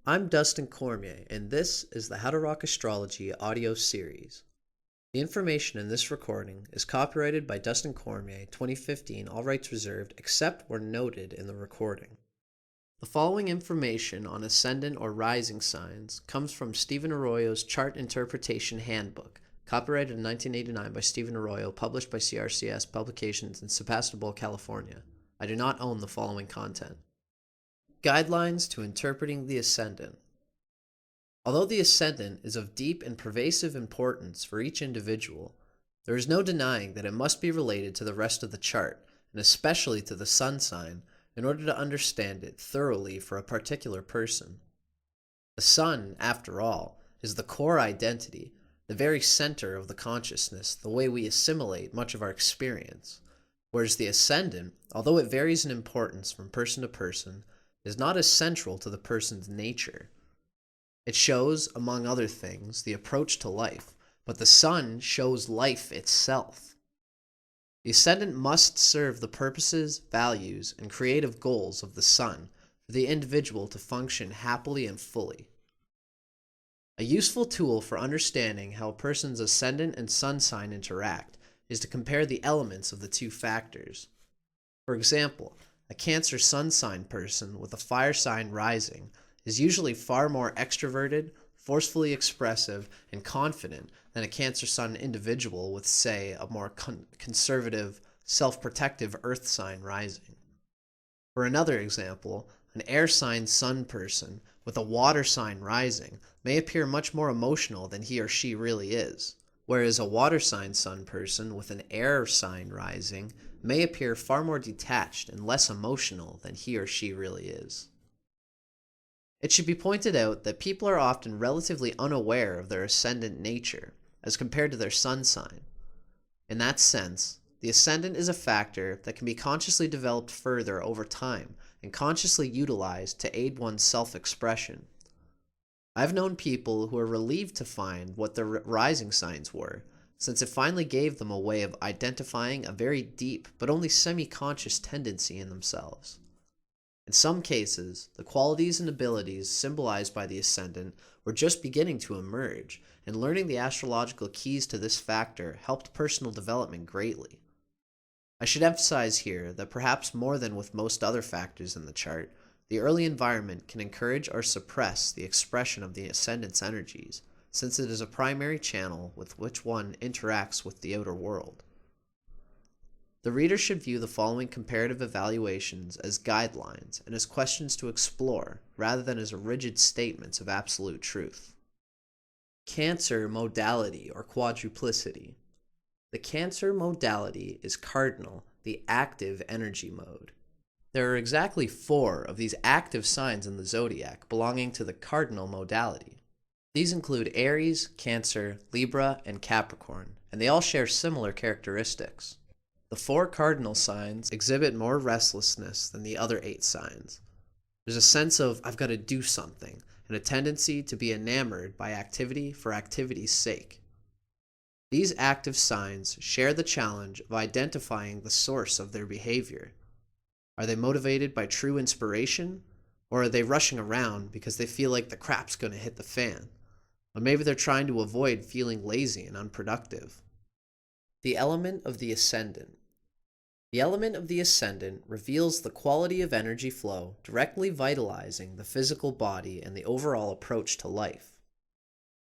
I'm Dustin Cormier, and this is the How to Rock Astrology audio series. The information in this recording is copyrighted by Dustin Cormier, 2015, all rights reserved, except where noted in the recording. The following information on ascendant or rising signs comes from Stephen Arroyo's Chart Interpretation Handbook, copyrighted in 1989 by Stephen Arroyo, published by CRCS Publications in Sebastopol, California. I do not own the following content. Guidelines to interpreting the ascendant. Although the ascendant is of deep and pervasive importance for each individual, there is no denying that it must be related to the rest of the chart, and especially to the sun sign, in order to understand it thoroughly for a particular person. The sun, after all, is the core identity, the very center of the consciousness, the way we assimilate much of our experience, whereas the ascendant, although it varies in importance from person to person, is not as central to the person's nature. It shows, among other things, the approach to life, but the sun shows life itself. The ascendant must serve the purposes, values, and creative goals of the sun for the individual to function happily and fully. A useful tool for understanding how a person's ascendant and sun sign interact is to compare the elements of the two factors. For example, a Cancer sun sign person with a fire sign rising is usually far more extroverted, forcefully expressive, and confident than a Cancer sun individual with, say, a more conservative, self-protective earth sign rising. For another example, an air sign sun person with a water sign rising may appear much more emotional than he or she really is, whereas a water sign sun person with an air sign rising may appear far more detached and less emotional than he or she really is. It should be pointed out that people are often relatively unaware of their ascendant nature as compared to their sun sign. In that sense, the ascendant is a factor that can be consciously developed further over time and consciously utilized to aid one's self-expression. I've known people who are relieved to find what their rising signs were, since it finally gave them a way of identifying a very deep but only semi-conscious tendency in themselves. In some cases, the qualities and abilities symbolized by the ascendant were just beginning to emerge, and learning the astrological keys to this factor helped personal development greatly. I should emphasize here that perhaps more than with most other factors in the chart, the early environment can encourage or suppress the expression of the ascendant's energies, since it is a primary channel with which one interacts with the outer world. The reader should view the following comparative evaluations as guidelines and as questions to explore, rather than as rigid statements of absolute truth. Cancer modality or quadruplicity. The Cancer modality is cardinal, the active energy mode. There are exactly 4 of these active signs in the zodiac belonging to the cardinal modality. These include Aries, Cancer, Libra, and Capricorn, and they all share similar characteristics. The 4 cardinal signs exhibit more restlessness than the other 8 signs. There's a sense of, I've got to do something, and a tendency to be enamored by activity for activity's sake. These active signs share the challenge of identifying the source of their behavior. Are they motivated by true inspiration, or are they rushing around because they feel like the crap's going to hit the fan? Or maybe they're trying to avoid feeling lazy and unproductive. The element of the ascendant. The element of the ascendant reveals the quality of energy flow directly vitalizing the physical body and the overall approach to life.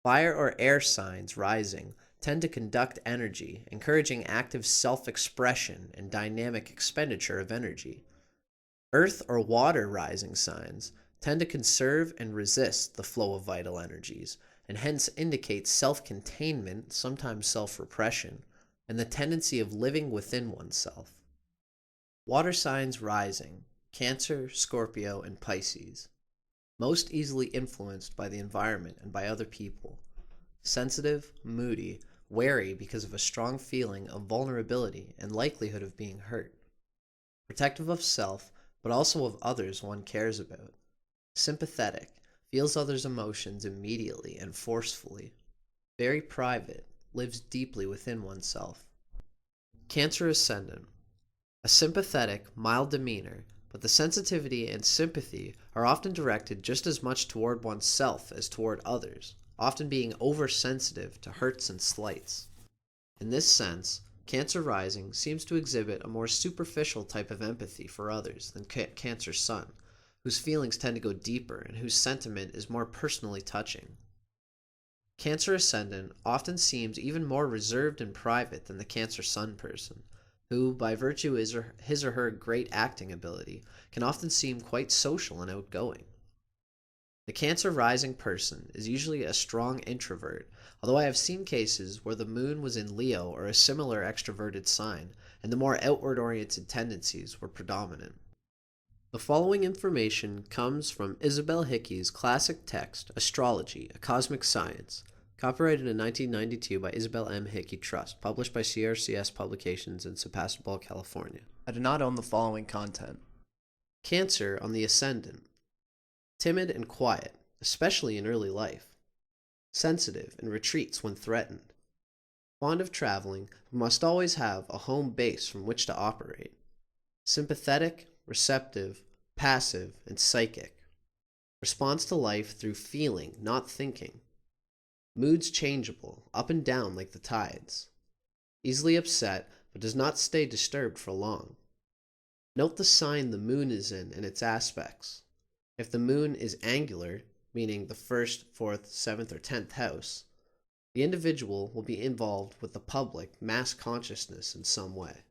Fire or air signs rising tend to conduct energy, encouraging active self-expression and dynamic expenditure of energy. Earth or water rising signs tend to conserve and resist the flow of vital energies, and hence indicate self-containment, sometimes self-repression, and the tendency of living within oneself. Water signs rising, Cancer, Scorpio, and Pisces. Most easily influenced by the environment and by other people. Sensitive, moody, wary because of a strong feeling of vulnerability and likelihood of being hurt. Protective of self, but also of others one cares about. Sympathetic, feels others' emotions immediately and forcefully. Very private, lives deeply within oneself. Cancer ascendant. A sympathetic, mild demeanor, but the sensitivity and sympathy are often directed just as much toward oneself as toward others, often being oversensitive to hurts and slights. In this sense, Cancer rising seems to exhibit a more superficial type of empathy for others than Cancer sun, whose feelings tend to go deeper and whose sentiment is more personally touching. Cancer ascendant often seems even more reserved and private than the Cancer sun person, who, by virtue of his or her great acting ability, can often seem quite social and outgoing. The Cancer rising person is usually a strong introvert, although I have seen cases where the moon was in Leo or a similar extroverted sign, and the more outward-oriented tendencies were predominant. The following information comes from Isabel Hickey's classic text, Astrology, A Cosmic Science, copyrighted in 1992 by Isabel M. Hickey Trust, published by CRCS Publications in Sebastopol, California. I do not own the following content. Cancer on the Ascendant. Timid and quiet, especially in early life. Sensitive and retreats when threatened. Fond of traveling, but must always have a home base from which to operate. Sympathetic, receptive, passive, and psychic. Responds to life through feeling, not thinking. Moods changeable, up and down like the tides. Easily upset, but does not stay disturbed for long. Note the sign the moon is in and its aspects. If the moon is angular, meaning the 1st, 4th, 7th, or 10th house, the individual will be involved with the public mass consciousness in some way.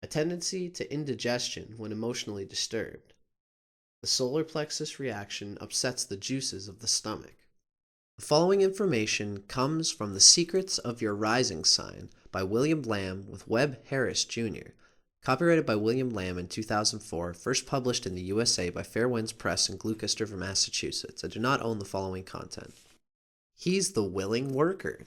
A tendency to indigestion when emotionally disturbed. The solar plexus reaction upsets the juices of the stomach. The following information comes from The Secrets of Your Rising Sign by William Lamb with Webb Harris, Jr., copyrighted by William Lamb in 2004, first published in the USA by Fairwinds Press in Gloucester, Massachusetts. I do not own the following content. He's the willing worker.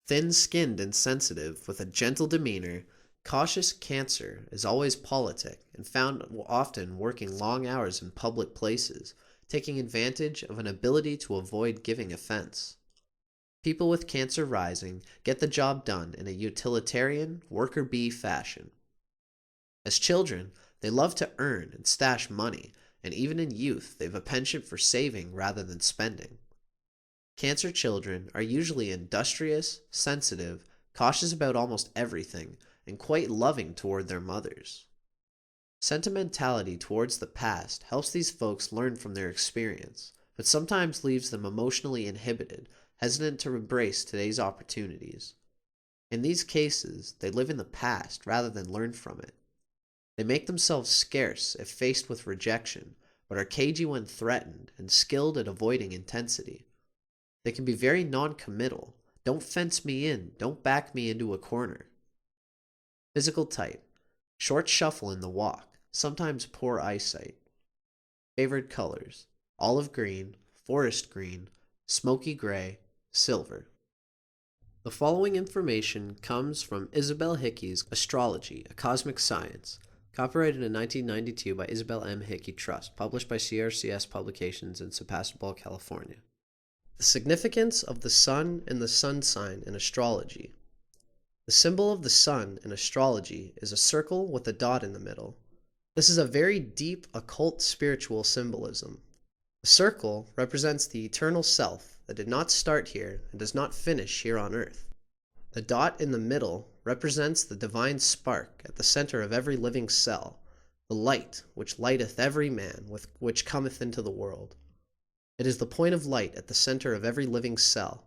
Thin-skinned and sensitive, with a gentle demeanor, cautious Cancer is always politic and found often working long hours in public places, taking advantage of an ability to avoid giving offense. People with Cancer rising get the job done in a utilitarian, worker-bee fashion. As children, they love to earn and stash money, and even in youth, they have a penchant for saving rather than spending. Cancer children are usually industrious, sensitive, cautious about almost everything, and quite loving toward their mothers. Sentimentality towards the past helps these folks learn from their experience, but sometimes leaves them emotionally inhibited, hesitant to embrace today's opportunities. In these cases, they live in the past rather than learn from it. They make themselves scarce if faced with rejection, but are cagey when threatened and skilled at avoiding intensity. They can be very non-committal. Don't fence me in, don't back me into a corner. Physical type. Short shuffle in the walk, sometimes poor eyesight. Favored colors. Olive green, forest green, smoky gray, silver. The following information comes from Isabel Hickey's Astrology, A Cosmic Science, copyrighted in 1992 by Isabel M. Hickey Trust, published by CRCS Publications in Sebastopol, California. The significance of the Sun and the Sun sign in astrology. The symbol of the Sun in astrology is a circle with a dot in the middle. This is a very deep occult spiritual symbolism. The circle represents the eternal self that did not start here and does not finish here on earth. The dot in the middle represents the divine spark at the center of every living cell, the light which lighteth every man with which cometh into the world. It is the point of light at the center of every living cell.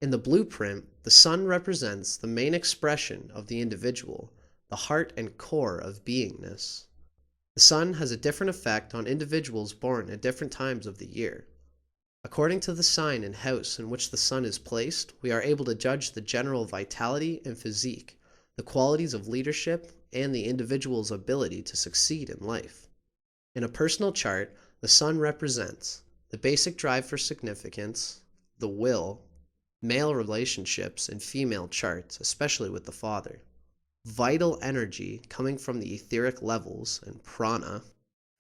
In the blueprint, the sun represents the main expression of the individual, the heart and core of beingness. The sun has a different effect on individuals born at different times of the year. According to the sign and house in which the sun is placed, we are able to judge the general vitality and physique, the qualities of leadership, and the individual's ability to succeed in life. In a personal chart, the sun represents the basic drive for significance, the will, male relationships and female charts, especially with the father, vital energy coming from the etheric levels and prana,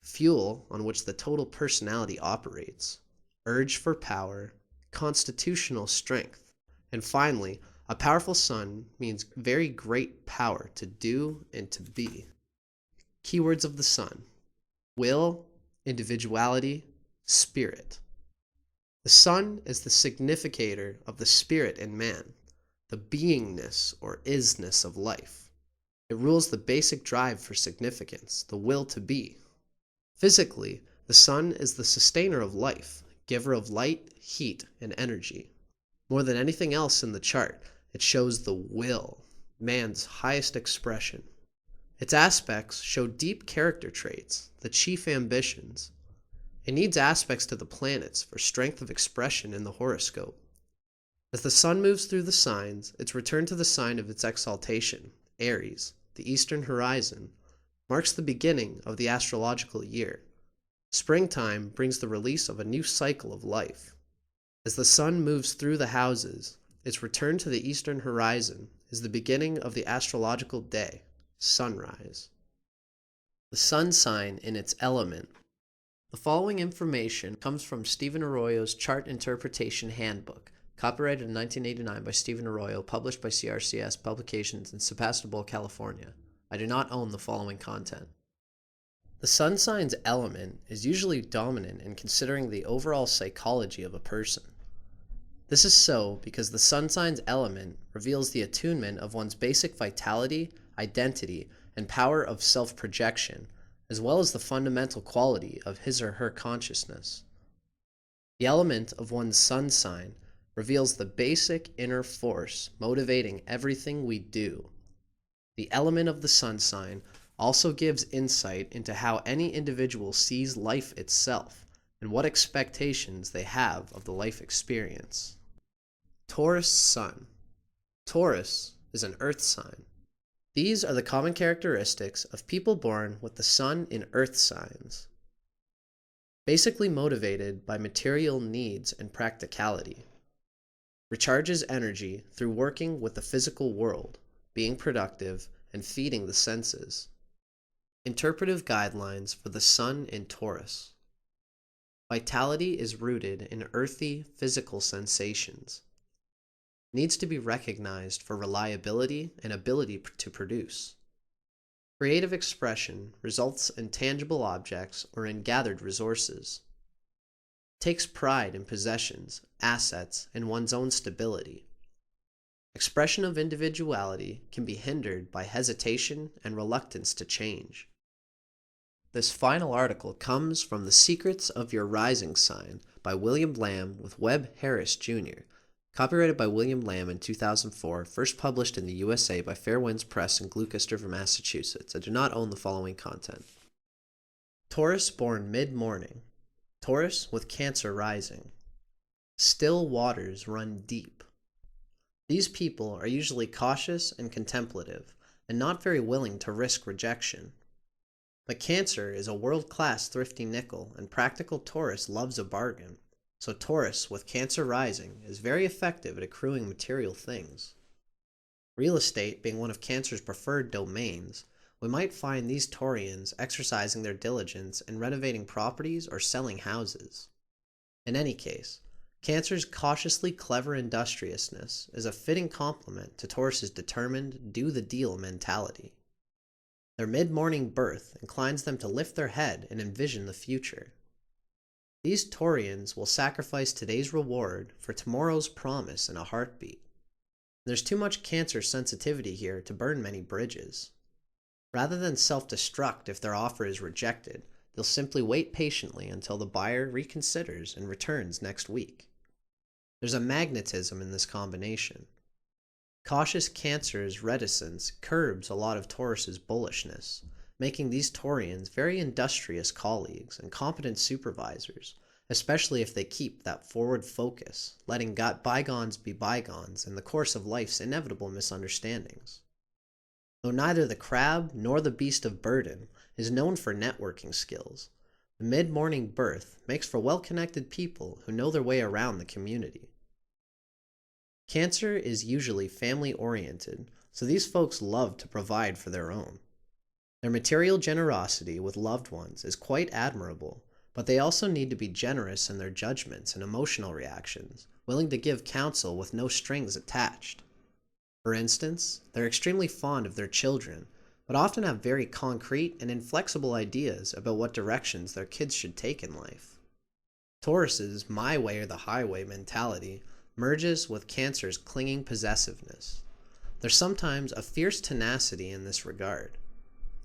fuel on which the total personality operates, urge for power, constitutional strength, and finally, a powerful sun means very great power to do and to be. Keywords of the sun: will, individuality, spirit. The sun is the significator of the spirit in man, the beingness or isness of life. It rules the basic drive for significance, the will to be. Physically, the sun is the sustainer of life, giver of light, heat, and energy. More than anything else in the chart, it shows the will, man's highest expression. Its aspects show deep character traits, the chief ambitions. It needs aspects to the planets for strength of expression in the horoscope. As the sun moves through the signs, its return to the sign of its exaltation, Aries, the eastern horizon, marks the beginning of the astrological year. Springtime brings the release of a new cycle of life. As the sun moves through the houses, its return to the eastern horizon is the beginning of the astrological day, sunrise. The sun sign in its element. The following information comes from Stephen Arroyo's Chart Interpretation Handbook, copyrighted in 1989 by Stephen Arroyo, published by CRCS Publications in Sebastopol, California. I do not own the following content. The sun sign's element is usually dominant in considering the overall psychology of a person. This is so because the sun sign's element reveals the attunement of one's basic vitality, identity, and power of self-projection, as well as the fundamental quality of his or her consciousness. The element of one's sun sign reveals the basic inner force motivating everything we do. The element of the sun sign also gives insight into how any individual sees life itself and what expectations they have of the life experience. Taurus Sun. Taurus is an earth sign. These are the common characteristics of people born with the sun in earth signs. Basically motivated by material needs and practicality. Recharges energy through working with the physical world, being productive, and feeding the senses. Interpretive guidelines for the sun in Taurus. Vitality is rooted in earthy physical sensations. Needs to be recognized for reliability and ability to produce. Creative expression results in tangible objects or in gathered resources. Takes pride in possessions, assets, and one's own stability. Expression of individuality can be hindered by hesitation and reluctance to change. This final article comes from The Secrets of Your Rising Sign by William Lamb with Webb Harris, Jr., copyrighted by William Lamb in 2004, first published in the USA by Fairwinds Press in Gloucester, Massachusetts. I do not own the following content. Taurus born mid-morning. Taurus with Cancer rising. Still waters run deep. These people are usually cautious and contemplative, and not very willing to risk rejection. But Cancer is a world-class thrifty nickel, and practical Taurus loves a bargain. So Taurus with Cancer rising is very effective at accruing material things. Real estate being one of Cancer's preferred domains, we might find these Taurians exercising their diligence in renovating properties or selling houses. In any case, Cancer's cautiously clever industriousness is a fitting complement to Taurus's determined, do-the-deal mentality. Their mid-morning birth inclines them to lift their head and envision the future. These Taurians will sacrifice today's reward for tomorrow's promise in a heartbeat. There's too much Cancer sensitivity here to burn many bridges. Rather than self-destruct if their offer is rejected, they'll simply wait patiently until the buyer reconsiders and returns next week. There's a magnetism in this combination. Cautious Cancer's reticence curbs a lot of Taurus's bullishness, making these Taurians very industrious colleagues and competent supervisors, especially if they keep that forward focus, letting bygones be bygones in the course of life's inevitable misunderstandings. Though neither the crab nor the beast of burden is known for networking skills, the mid-morning birth makes for well-connected people who know their way around the community. Cancer is usually family-oriented, so these folks love to provide for their own. Their material generosity with loved ones is quite admirable, but they also need to be generous in their judgments and emotional reactions, willing to give counsel with no strings attached. For instance, they're extremely fond of their children, but often have very concrete and inflexible ideas about what directions their kids should take in life. Taurus's my way or the highway mentality merges with Cancer's clinging possessiveness. There's sometimes a fierce tenacity in this regard.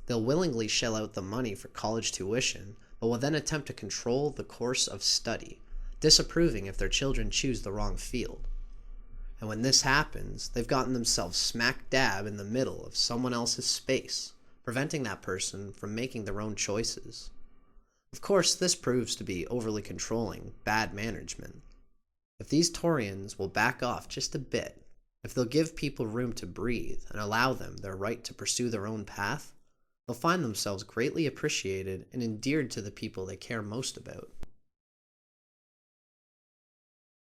They'll willingly shell out the money for college tuition, but will then attempt to control the course of study, disapproving if their children choose the wrong field. And when this happens, they've gotten themselves smack dab in the middle of someone else's space, preventing that person from making their own choices. Of course, this proves to be overly controlling, bad management. If these Taurians will back off just a bit, if they'll give people room to breathe and allow them their right to pursue their own path, they'll find themselves greatly appreciated and endeared to the people they care most about.